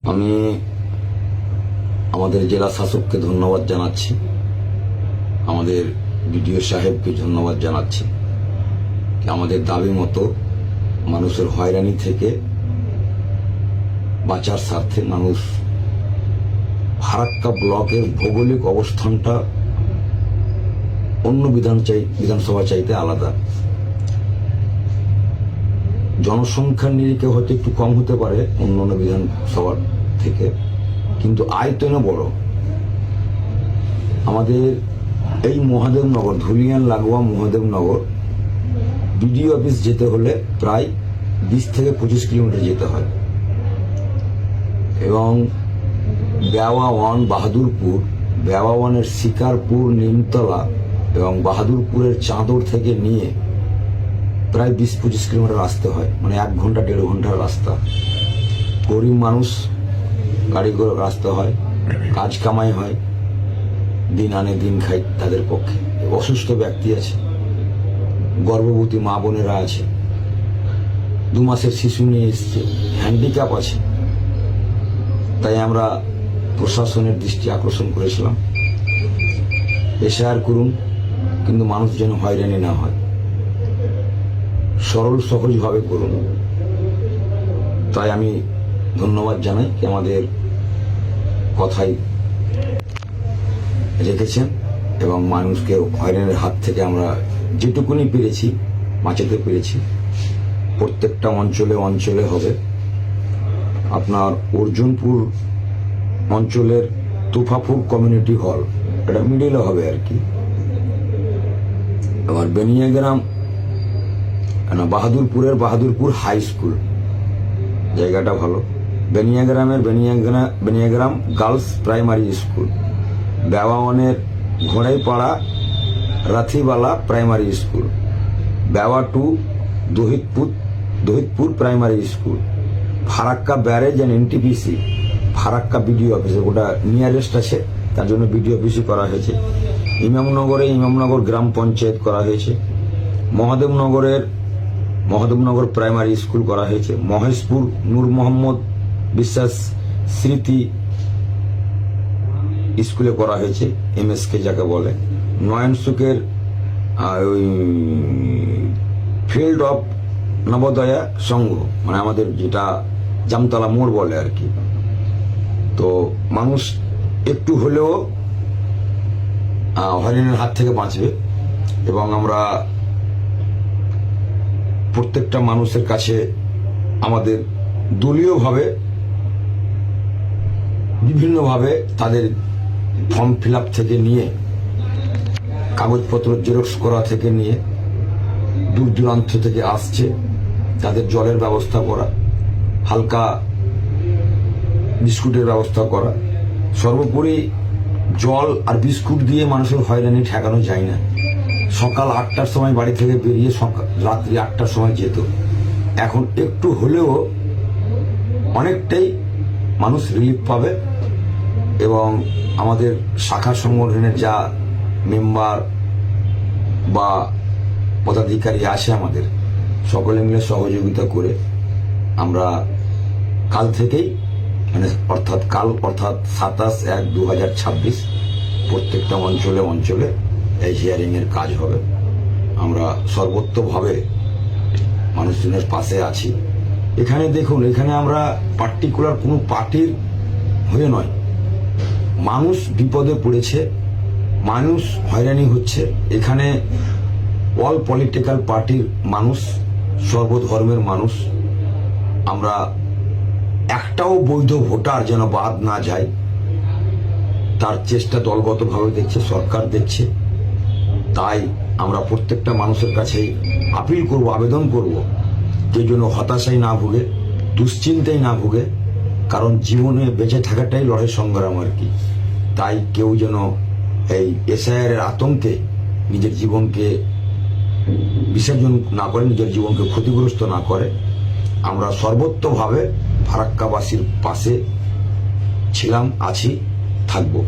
আমি আমাদের জেলা শাসককে ধন্যবাদ জানাচ্ছি, আমাদের বিডিও সাহেবকে ধন্যবাদ জানাচ্ছি। আমাদের দাবি মতো মানুষের হয়রানি থেকে বাঁচার স্বার্থে মানুষ ফারাক্কা ব্লকের ভৌগোলিক অবস্থানটা অন্য বিধানসভা চাইতে আলাদা। জনসংখ্যার নিরিখে হয়তো একটু কম হতে পারে অন্য বিধানসভার থেকে, কিন্তু আয়তনে বড়। আমাদের এই মহাদেবনগর, ধুলিয়ান লাগোয়া মহাদেবনগর বিডিও অফিস যেতে হলে প্রায় 20 থেকে 25 কিলোমিটার যেতে হয়, এবং বেওয়া ওয়ান বাহাদুরপুর, বেওয়া ওয়ানের শিকারপুর, নিমতলা এবং বাহাদুরপুরের চাঁদর থেকে নিয়ে প্রায় 20-25 কিলোমিটার আসতে হয়, মানে 1 ঘন্টা 1.5 ঘন্টার রাস্তা। গরিব মানুষ গাড়ি করে আসতে হয়, কাজ কামাই হয়, দিন আনে দিন খাই তাদের পক্ষে। অসুস্থ ব্যক্তি আছে, গর্ভবতী মা বোনেরা আছে, 2 মাসের শিশু নিয়ে এসছে, হ্যান্ডিক্যাপ আছে। তাই আমরা প্রশাসনের দৃষ্টি আকর্ষণ করেছিলাম, এসআর করুন, কিন্তু মানুষ যেন হয়রানি না হয়, সরল সহজভাবে করুন। তাই আমি ধন্যবাদ জানাই কি আমাদের কথাই রেখেছেন এবং মানুষকে হয়রানির হাত থেকে আমরা যেটুকুনি পেরেছি বাঁচাতে পেরেছি। প্রত্যেকটা অঞ্চলে অঞ্চলে হবে। আপনার অর্জুনপুর অঞ্চলের তুফাপুর কমিউনিটি হল, এটা মিডিলে হবে আর কি। আবার বেনিয়াগ্রাম, বাহাদুরপুরের বাহাদুরপুর হাই স্কুল, জায়গাটা ভালো। বেনিয়াগ্রামের বেনিয়াগ্রাম গার্লস প্রাইমারি স্কুল, বেওয়ানের ঘোড়াইপাড়া Rathibala primary school, Bewa 2 Dahitpur primary school, Farakka barrage and NTPC, Farakka BDO অফিসে, ওটা নিয়ারেস্ট আছে, তার জন্য বিডিও অফিসই করা হয়েছে। ইমামনগর গ্রাম পঞ্চায়েত করা হয়েছে। মহাদেবনগর প্রাইমারি স্কুল করা হয়েছে। মহেশপুর নূর মোহাম্মদ বিশ্বাস স্মৃতি স্কুলে করা হয়েছে, MSK যাকে বলে। নয়নসুকের ওই ফিল্ড অফ নবোদয়া সংঘ, মানে আমাদের যেটা জামতলা মোড় বলে আর কি। তো মানুষ একটু হলেও হয়রানির হাত থেকে বাঁচবে, এবং আমরা প্রত্যেকটা মানুষের কাছে আমাদের দলীয়ভাবে বিভিন্নভাবে তাদের ফর্ম ফিল আপ থেকে নিয়ে, কাগজপত্র জেরক্স করা থেকে নিয়ে, দূর দূরান্ত থেকে আসছে, তাদের জলের ব্যবস্থা করা, হালকা বিস্কুটের ব্যবস্থা করা। সর্বোপরি জল আর বিস্কুট দিয়ে মানুষের হয়রানি ঠেকানো যায় না। সকাল 8টার সময় বাড়ি থেকে বেরিয়ে রাত্রি 8টার সময় যেত, এখন একটু হলেও অনেকটাই মানুষ রিলিফ পাবে। এবং আমাদের শাখা সংগঠনের যা মেম্বার বা পদাধিকারী আছে, আমাদের সকলে মিলে সহযোগিতা করে আমরা কাল থেকেই, মানে অর্থাৎ 27/1/2026 প্রত্যেকটা অঞ্চলে অঞ্চলে এই হিয়ারিং এর কাজ হবে। আমরা সর্বোত্তভাবে মানুষজনের পাশে আছি। এখানে দেখুন, এখানে আমরা পার্টিকুলার কোনো পার্টির হয়ে নয়, মানুষ বিপদে পড়েছে, মানুষ হয়রানি হচ্ছে। এখানে অল পলিটিক্যাল পার্টির মানুষ, সর্বধর্মের মানুষ। আমরা একটাও বৈধ ভোটার যেন বাদ না যায় তার চেষ্টা দলগতভাবে দেখছে, সরকার দেখছে। তাই আমরা প্রত্যেকটা মানুষের কাছেই আপিল করব, আবেদন করব, কেউ যেন হতাশায় না ভুগে, দুশ্চিন্তায় না ভুগে, কারণ জীবনে বেঁচে থাকাটাই লড়াই সংগ্রাম আর কি। তাই কেউ যেন এই SIR এর আতঙ্কে নিজের জীবনকে বিসর্জন না করে, নিজের জীবনকে ক্ষতিগ্রস্ত না করে। আমরা সর্বোত্তভাবে ফারাক্কাবাসীর পাশে ছিলাম, আছি, থাকবো।